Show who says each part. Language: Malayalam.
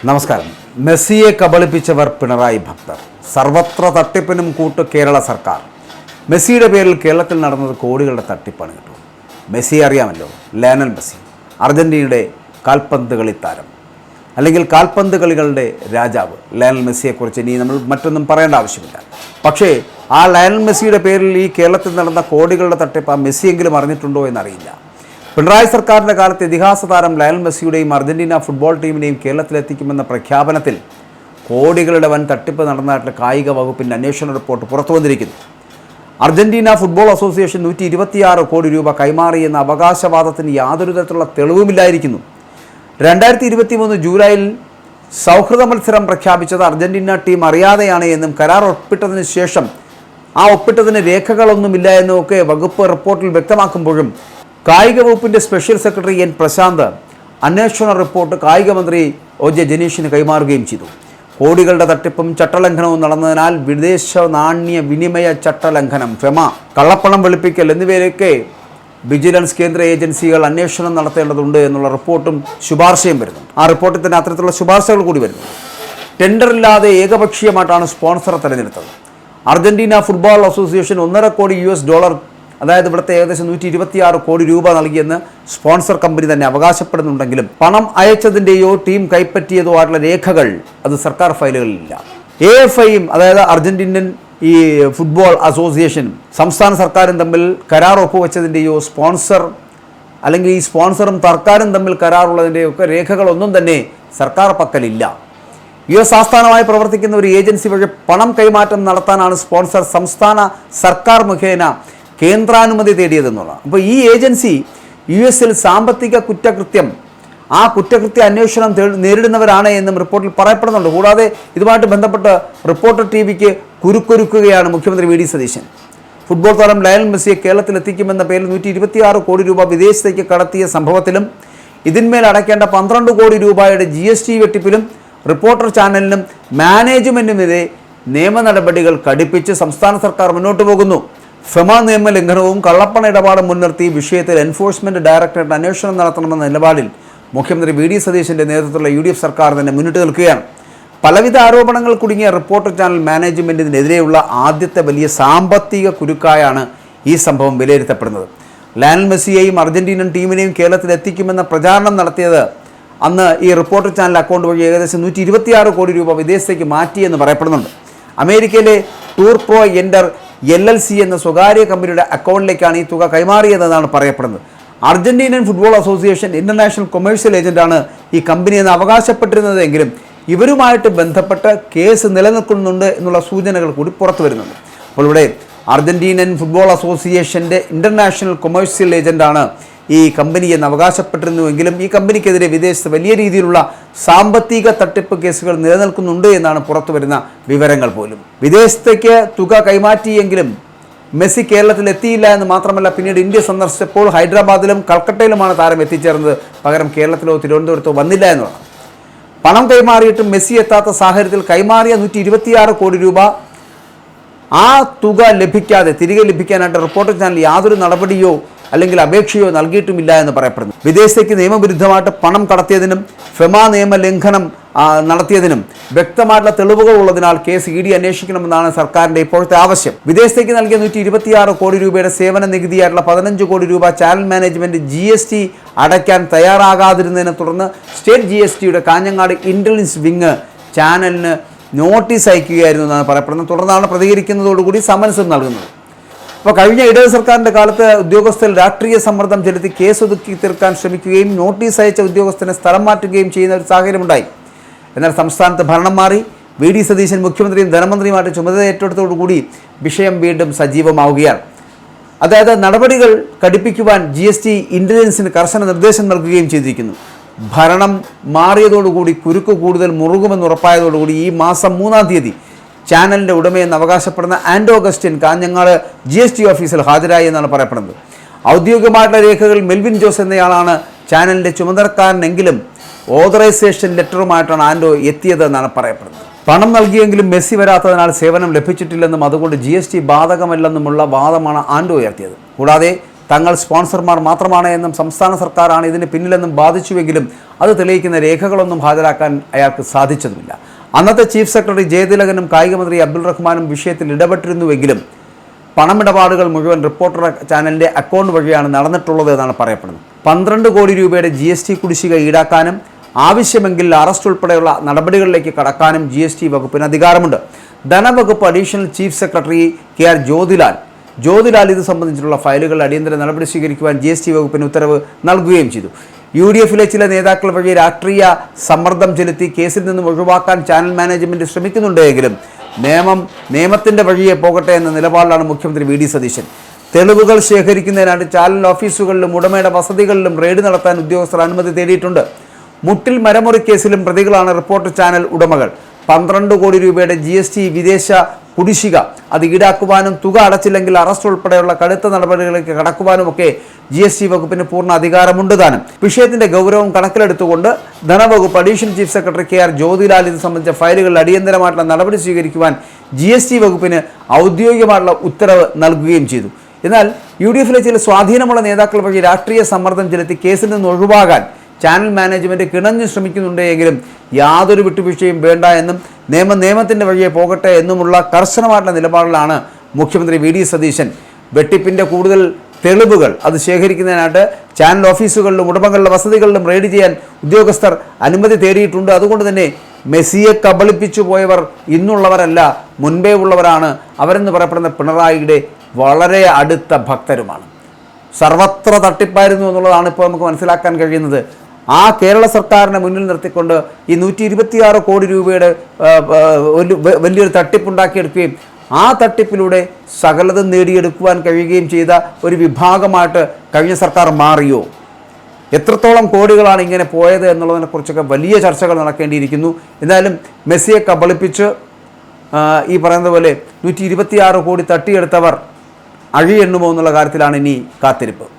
Speaker 1: നമസ്കാരം. മെസ്സിയെ കബളിപ്പിച്ചവർ പിണറായി ഭക്തർ. സർവത്ര തട്ടിപ്പിനും കൂട്ട് കേരള സർക്കാർ. മെസ്സിയുടെ പേരിൽ കേരളത്തിൽ നടന്നത് കോടികളുടെ തട്ടിപ്പാണ് കേട്ടോ. മെസ്സിയെ അറിയാമല്ലോ, ലയണൽ മെസ്സി, അർജൻറ്റീനയുടെ കാൽപന്ത് കളിത്താരം, അല്ലെങ്കിൽ കാൽപന്ത് കളികളുടെ രാജാവ്. ലയണൽ മെസ്സിയെക്കുറിച്ച് ഇനി നമ്മൾ മറ്റൊന്നും പറയേണ്ട ആവശ്യമില്ല. പക്ഷേ ആ ലയണൽ മെസ്സിയുടെ പേരിൽ ഈ കേരളത്തിൽ നടന്ന കോടികളുടെ തട്ടിപ്പ് ആ മെസ്സിയെങ്കിലും അറിഞ്ഞിട്ടുണ്ടോ എന്നറിയില്ല. പിണറായി സർക്കാരിൻ്റെ കാലത്ത് ഇതിഹാസ താരം ലയണൽ മെസ്സിയുടെയും അർജൻറ്റീന ഫുട്ബോൾ ടീമിനെയും കേരളത്തിലെത്തിക്കുമെന്ന പ്രഖ്യാപനത്തിൽ കോടികളുടെ വൻ തട്ടിപ്പ് നടന്നതായിട്ട് കായിക വകുപ്പിൻ്റെ അന്വേഷണ റിപ്പോർട്ട് പുറത്തു വന്നിരിക്കുന്നു. അർജൻറ്റീന ഫുട്ബോൾ അസോസിയേഷൻ 126 കോടി രൂപ കൈമാറിയെന്ന അവകാശവാദത്തിന് യാതൊരു തരത്തിലുള്ള തെളിവുമില്ലായിരിക്കുന്നു. 2023 ജൂലൈയിൽ സൗഹൃദ മത്സരം പ്രഖ്യാപിച്ചത് അർജൻറ്റീന ടീം അറിയാതെയാണ് എന്നും കരാർ ഒപ്പിട്ടതിന് ശേഷം ആ ഒപ്പിട്ടതിന് രേഖകളൊന്നുമില്ല എന്നുമൊക്കെ വകുപ്പ് റിപ്പോർട്ടിൽ വ്യക്തമാക്കുമ്പോഴും കായിക വകുപ്പിൻ്റെ സ്പെഷ്യൽ സെക്രട്ടറി എൻ പ്രശാന്ത് അന്വേഷണ റിപ്പോർട്ട് കായിക മന്ത്രി ഒ ജെ ജനീഷിന് കൈമാറുകയും ചെയ്തു. കോടികളുടെ തട്ടിപ്പും ചട്ടലംഘനവും നടന്നതിനാൽ വിദേശ നാണ്യ വിനിമയ ചട്ടലംഘനം, ഫെമ, കള്ളപ്പണം വെളുപ്പിക്കൽ എന്നിവയിലൊക്കെ വിജിലൻസ് കേന്ദ്ര ഏജൻസികൾ അന്വേഷണം നടത്തേണ്ടതുണ്ട് എന്നുള്ള റിപ്പോർട്ടും ശുപാർശയും വരുന്നു. ആ റിപ്പോർട്ടിൽ തന്നെ അത്തരത്തിലുള്ള ശുപാർശകൾ കൂടി വരുന്നു. ടെൻഡറില്ലാതെ ഏകപക്ഷീയമായിട്ടാണ് സ്പോൺസറെ തിരഞ്ഞെടുത്തത്. അർജൻറ്റീന ഫുട്ബോൾ അസോസിയേഷൻ $1.5 കോടി അതായത് ഇവിടുത്തെ ഏകദേശം 126 കോടി രൂപ നൽകിയെന്ന് സ്പോൺസർ കമ്പനി തന്നെ അവകാശപ്പെടുന്നുണ്ടെങ്കിലും പണം അയച്ചതിൻ്റെയോ ടീം കൈപ്പറ്റിയതോ ആയിട്ടുള്ള രേഖകൾ അത് സർക്കാർ ഫയലുകളിലില്ല. AFIയും അതായത് അർജൻറ്റീനൻ ഈ ഫുട്ബോൾ അസോസിയേഷനും സംസ്ഥാന സർക്കാരും തമ്മിൽ കരാർ ഒപ്പുവെച്ചതിൻ്റെയോ സ്പോൺസർ അല്ലെങ്കിൽ ഈ സ്പോൺസറും സർക്കാരും തമ്മിൽ കരാറുള്ളതിൻ്റെയോ ഒക്കെ രേഖകളൊന്നും തന്നെ സർക്കാർ പക്കലില്ല. US ആസ്ഥാനമായി പ്രവർത്തിക്കുന്ന ഒരു ഏജൻസി വഴി പണം കൈമാറ്റം നടത്താനാണ് സ്പോൺസർ സംസ്ഥാന സർക്കാർ മുഖേന കേന്ദ്രാനുമതി തേടിയതെന്നുള്ളതാണ്. അപ്പോൾ ഈ ഏജൻസി US സാമ്പത്തിക കുറ്റകൃത്യം അന്വേഷണം നേരിടുന്നവരാണ് എന്നും റിപ്പോർട്ടിൽ പറയപ്പെടുന്നുണ്ട്. കൂടാതെ ഇതുമായിട്ട് ബന്ധപ്പെട്ട് റിപ്പോർട്ടർ TVക്ക് കുരുക്കൊരുക്കുകയാണ് മുഖ്യമന്ത്രി VD സതീശൻ. ഫുട്ബോൾ താരം ലയണൽ മെസ്സിയെ കേരളത്തിൽ എത്തിക്കുമെന്ന പേരിൽ 126 കോടി രൂപ വിദേശത്തേക്ക് കടത്തിയ സംഭവത്തിലും ഇതിന്മേൽ അടയ്ക്കേണ്ട 12 കോടി രൂപയുടെ GST വെട്ടിപ്പിലും റിപ്പോർട്ടർ ചാനലിനും മാനേജ്മെൻറ്റിനുമെതിരെ നിയമ നടപടികൾ കടുപ്പിച്ച് സംസ്ഥാന സർക്കാർ മുന്നോട്ട് പോകുന്നു. ഫെമ നിയമലംഘനവും കള്ളപ്പണ ഇടപാടും മുൻനിർത്തി വിഷയത്തിൽ എൻഫോഴ്സ്മെന്റ് ഡയറക്ടറേറ്റ് അന്വേഷണം നടത്തണമെന്ന നിലപാടിൽ മുഖ്യമന്ത്രി VD സതീശൻ്റെ നേതൃത്വത്തിലുള്ള UDF സർക്കാർ തന്നെ മുന്നിട്ട് നിൽക്കുകയാണ്. പലവിധ ആരോപണങ്ങൾ കുടുങ്ങിയ റിപ്പോർട്ടർ ചാനൽ മാനേജ്മെൻറ്റിനെതിരെയുള്ള ആദ്യത്തെ വലിയ സാമ്പത്തിക കുരുക്കായാണ് ഈ സംഭവം വിലയിരുത്തപ്പെടുന്നത്. ലയണൽ മെസ്സിയെയും അർജൻറ്റീനൻ ടീമിനെയും കേരളത്തിൽ എത്തിക്കുമെന്ന പ്രചാരണം നടത്തിയത് അന്ന് ഈ റിപ്പോർട്ടർ ചാനൽ അക്കൗണ്ട് വഴി ഏകദേശം 126 കോടി രൂപ വിദേശത്തേക്ക് മാറ്റിയെന്ന് പറയപ്പെടുന്നുണ്ട്. അമേരിക്കയിലെ ടൂർ പ്രോ എൻഡർ LLC എന്ന സ്വകാര്യ കമ്പനിയുടെ അക്കൗണ്ടിലേക്കാണ് ഈ തുക കൈമാറിയതെന്നാണ് പറയപ്പെടുന്നത്. അർജൻറ്റീനൻ ഫുട്ബോൾ അസോസിയേഷൻ ഇന്റർനാഷണൽ കൊമേഴ്ഷ്യൽ ഏജന്റാണ് ഈ കമ്പനിയെന്ന് അവകാശപ്പെട്ടിരുന്നതെങ്കിലും ഇവരുമായിട്ട് ബന്ധപ്പെട്ട് കേസ് നിലനിൽക്കുന്നുണ്ട് എന്നുള്ള സൂചനകൾ കൂടി പുറത്തു വരുന്നുണ്ട്. അപ്പോൾ ഇവിടെ അർജൻറ്റീനൻ ഫുട്ബോൾ അസോസിയേഷൻ്റെ ഇന്റർനാഷണൽ കൊമേഴ്ഷ്യൽ ഏജന്റാണ് ഈ കമ്പനി എന്ന് അവകാശപ്പെട്ടിരുന്നുവെങ്കിലും ഈ കമ്പനിക്കെതിരെ വിദേശത്ത് വലിയ രീതിയിലുള്ള സാമ്പത്തിക തട്ടിപ്പ് കേസുകൾ നിലനിൽക്കുന്നുണ്ട് എന്നാണ് പുറത്തു വരുന്ന വിവരങ്ങൾ പോലും. വിദേശത്തേക്ക് തുക കൈമാറ്റിയെങ്കിലും മെസ്സി കേരളത്തിൽ എത്തിയില്ല എന്ന് മാത്രമല്ല, പിന്നീട് ഇന്ത്യ സന്ദർശിച്ചപ്പോൾ ഹൈദരാബാദിലും കൽക്കട്ടയിലുമാണ് താരം എത്തിച്ചേർന്നത്. പകരം കേരളത്തിലോ തിരുവനന്തപുരത്തോ വന്നില്ല എന്നുള്ളതാണ്. പണം കൈമാറിയിട്ടും മെസ്സി എത്താത്ത സാഹചര്യത്തിൽ കൈമാറിയ 126 കോടി രൂപ ആ തുക തിരികെ ലഭിക്കാനായിട്ട് റിപ്പോർട്ടർ ചാനൽ യാതൊരു നടപടിയോ അല്ലെങ്കിൽ അപേക്ഷയോ നൽകിയിട്ടുമില്ല എന്ന് പറയപ്പെടുന്നു. വിദേശത്തേക്ക് നിയമവിരുദ്ധമായിട്ട് പണം കടത്തിയതിനും ഫെമ നിയമലംഘനം നടത്തിയതിനും വ്യക്തമായിട്ടുള്ള തെളിവുകൾ ഉള്ളതിനാൽ കേസ് ED അന്വേഷിക്കണമെന്നാണ് സർക്കാരിൻ്റെ ഇപ്പോഴത്തെ ആവശ്യം. വിദേശത്തേക്ക് നൽകിയ 126 കോടി രൂപയുടെ സേവന നികുതിയായിട്ടുള്ള 15 കോടി രൂപ ചാനൽ മാനേജ്മെൻറ്റ് GST അടയ്ക്കാൻ തയ്യാറാകാതിരുന്നതിനെ തുടർന്ന് സ്റ്റേറ്റ് GSTയുടെ കാഞ്ഞങ്ങാട് ഇൻ്റലിജൻസ് വിങ് ചാനലിന് നോട്ടീസ് അയക്കുകയായിരുന്നു എന്നാണ് പറയപ്പെടുന്നത്. തുടർന്നാണ് പ്രതികരിക്കുന്നതോടുകൂടി സമൻസും നൽകുന്നത്. അപ്പോൾ കഴിഞ്ഞ ഇടത് സർക്കാരിൻ്റെ കാലത്ത് ഉദ്യോഗസ്ഥർ രാഷ്ട്രീയ സമ്മർദ്ദം ചെലുത്തി കേസ് ഒതുക്കി തീർക്കാൻ ശ്രമിക്കുകയും നോട്ടീസ് അയച്ച ഉദ്യോഗസ്ഥനെ സ്ഥലം മാറ്റുകയും ചെയ്യുന്ന ഒരു സാഹചര്യമുണ്ടായി. എന്നാൽ സംസ്ഥാനത്ത് ഭരണം മാറി VD സതീശൻ മുഖ്യമന്ത്രിയും ധനമന്ത്രിയുമായിട്ട് ചുമതല ഏറ്റെടുത്തോടുകൂടി വിഷയം വീണ്ടും സജീവമാവുകയാണ്. അതായത് നടപടികൾ കടുപ്പിക്കുവാൻ GST ഇൻ്റലിജൻസിന് കർശന നിർദ്ദേശം നൽകുകയും ചെയ്തിരിക്കുന്നു. ഭരണം മാറിയതോടുകൂടി കുരുക്ക് കൂടുതൽ മുറുകുമെന്ന് ഉറപ്പായതോടുകൂടി ഈ മാസം 3-ാം തീയതി ചാനലിൻ്റെ ഉടമയെന്ന് അവകാശപ്പെടുന്ന ആൻഡോ അഗസ്റ്റിൻ കാഞ്ഞങ്ങാട് GST ഓഫീസിൽ ഹാജരായി എന്നാണ് പറയപ്പെടുന്നത്. ഔദ്യോഗികമായിട്ടുള്ള രേഖകളിൽ മെൽവിൻ ജോസ് എന്നയാളാണ് ചാനലിൻ്റെ ചുമതലക്കാരനെങ്കിലും ഓതറൈസേഷൻ ലെറ്ററുമായിട്ടാണ് ആൻഡോ എത്തിയതെന്നാണ് പറയപ്പെടുന്നത്. പണം നൽകിയെങ്കിലും മെസ്സി വരാത്തതിനാൽ സേവനം ലഭിച്ചിട്ടില്ലെന്നും അതുകൊണ്ട് GST ബാധകമല്ലെന്നുമുള്ള വാദമാണ് ആൻഡോ ഉയർത്തിയത്. കൂടാതെ തങ്ങൾ സ്പോൺസർമാർ മാത്രമാണ് എന്നും സംസ്ഥാന സർക്കാരാണ് ഇതിന് പിന്നിലെന്നും ബാധിച്ചുവെങ്കിലും അത് തെളിയിക്കുന്ന രേഖകളൊന്നും ഹാജരാക്കാൻ അയാൾക്ക് സാധിച്ചതുമില്ല. അന്നത്തെ ചീഫ് സെക്രട്ടറി ജയതിലകനും കായികമന്ത്രി അബ്ദുൾ റഹ്മാനും വിഷയത്തിൽ ഇടപെട്ടിരുന്നുവെങ്കിലും പണമിടപാടുകൾ മുഴുവൻ റിപ്പോർട്ടർ ചാനലിൻ്റെ അക്കൗണ്ട് വഴിയാണ് നടന്നിട്ടുള്ളത് എന്നാണ് പറയപ്പെടുന്നത്. 12 കോടി രൂപയുടെ GST കുടിശ്ശിക ഈടാക്കാനും ആവശ്യമെങ്കിൽ അറസ്റ്റ് ഉൾപ്പെടെയുള്ള നടപടികളിലേക്ക് കടക്കാനും GST വകുപ്പിന് അധികാരമുണ്ട്. ധനവകുപ്പ് additional chief secretary KR Jyothilal ഇത് സംബന്ധിച്ചിട്ടുള്ള ഫയലുകൾ അടിയന്തര നടപടി സ്വീകരിക്കുവാൻ GST വകുപ്പിന് ഉത്തരവ് നൽകുകയും ചെയ്തു. UDF-ലെ ചില നേതാക്കൾ വഴി രാഷ്ട്രീയ സമ്മർദ്ദം ചെലുത്തി കേസിൽ നിന്നും ഒഴിവാക്കാൻ ചാനൽ മാനേജ്മെൻറ്റ് ശ്രമിക്കുന്നുണ്ടെങ്കിലും നിയമത്തിൻ്റെ വഴിയെ പോകട്ടെ എന്ന നിലപാടിലാണ് മുഖ്യമന്ത്രി VD സതീശൻ. തെളിവുകൾ ശേഖരിക്കുന്നതിനായിട്ട് ചാനൽ ഓഫീസുകളിലും ഉടമയുടെ വസതികളിലും റെയ്ഡ് നടത്താൻ ഉദ്യോഗസ്ഥർ അനുമതി തേടിയിട്ടുണ്ട്. മുട്ടിൽ മരമുറി കേസിലും പ്രതികളാണ് റിപ്പോർട്ടർ ചാനൽ ഉടമകൾ. 12 കോടി രൂപയുടെ GST വിദേശ കുടിശ്ശിക അത് ഈടാക്കുവാനും തുക അടച്ചില്ലെങ്കിൽ അറസ്റ്റ് ഉൾപ്പെടെയുള്ള കടുത്ത നടപടികളിലേക്ക് കടക്കുവാനുമൊക്കെ GST വകുപ്പിന് പൂർണ്ണ അധികാരമുണ്ട് താനും. വിഷയത്തിന്റെ ഗൗരവം കണക്കിലെടുത്തുകൊണ്ട് ധനവകുപ്പ് additional chief secretary KR Jyothilal ഇത് സംബന്ധിച്ച ഫയലുകളിൽ അടിയന്തരമായിട്ടുള്ള നടപടി സ്വീകരിക്കുവാൻ GST വകുപ്പിന് ഔദ്യോഗികമായിട്ടുള്ള ഉത്തരവ് നൽകുകയും ചെയ്തു. എന്നാൽ UDF-ലെ ചില സ്വാധീനമുള്ള നേതാക്കൾ വഴി രാഷ്ട്രീയ സമ്മർദ്ദം ചെലുത്തി കേസിൽ നിന്ന് ഒഴിവാകാൻ ചാനൽ മാനേജ്മെൻറ്റ് കിണഞ്ഞു ശ്രമിക്കുന്നുണ്ടെങ്കിലും യാതൊരു വിട്ടുവീഴ്ചയും വേണ്ട എന്നും നിയമത്തിൻ്റെ വഴിയെ പോകട്ടെ എന്നുമുള്ള കർശനമായിട്ടുള്ള നിലപാടിലാണ് മുഖ്യമന്ത്രി VD സതീശൻ. വെട്ടിപ്പിൻ്റെ കൂടുതൽ തെളിവുകൾ അത് ശേഖരിക്കുന്നതിനായിട്ട് ചാനൽ ഓഫീസുകളിലും ഉടമകളുടെ വസതികളിലും റെയ്ഡ് ചെയ്യാൻ ഉദ്യോഗസ്ഥർ അനുമതി തേടിയിട്ടുണ്ട്. അതുകൊണ്ട് തന്നെ മെസ്സിയെ കബളിപ്പിച്ചു പോയവർ ഇന്നുള്ളവരല്ല, മുൻപേ ഉള്ളവരാണ്. അവരെന്ന് പറയപ്പെടുന്ന പിണറായിയുടെ വളരെ അടുത്ത ഭക്തരുമാണ്. സർവത്ര തട്ടിപ്പായിരുന്നു എന്നുള്ളതാണ് ഇപ്പോൾ നമുക്ക് മനസ്സിലാക്കാൻ കഴിയുന്നത്. ആ കേരള സർക്കാരിനെ മുന്നിൽ നിർത്തിക്കൊണ്ട് ഈ 126 കോടി രൂപയുടെ വലിയൊരു തട്ടിപ്പുണ്ടാക്കിയെടുക്കുകയും ആ തട്ടിപ്പിലൂടെ സകലതും നേടിയെടുക്കുവാൻ കഴിയുകയും ചെയ്ത ഒരു വിഭാഗമായിട്ട് കഴിഞ്ഞ സർക്കാർ മാറിയോ? എത്രത്തോളം കോടികളാണ് ഇങ്ങനെ പോയത് എന്നുള്ളതിനെക്കുറിച്ചൊക്കെ വലിയ ചർച്ചകൾ നടക്കേണ്ടിയിരിക്കുന്നു. എന്തായാലും മെസ്സിയെ കബളിപ്പിച്ച് ഈ പറയുന്നത് പോലെ 126 കോടി തട്ടിയെടുത്തവർ അഴിയെണ്ണുമോ എന്നുള്ള കാര്യത്തിലാണ് ഇനി കാത്തിരിപ്പ്.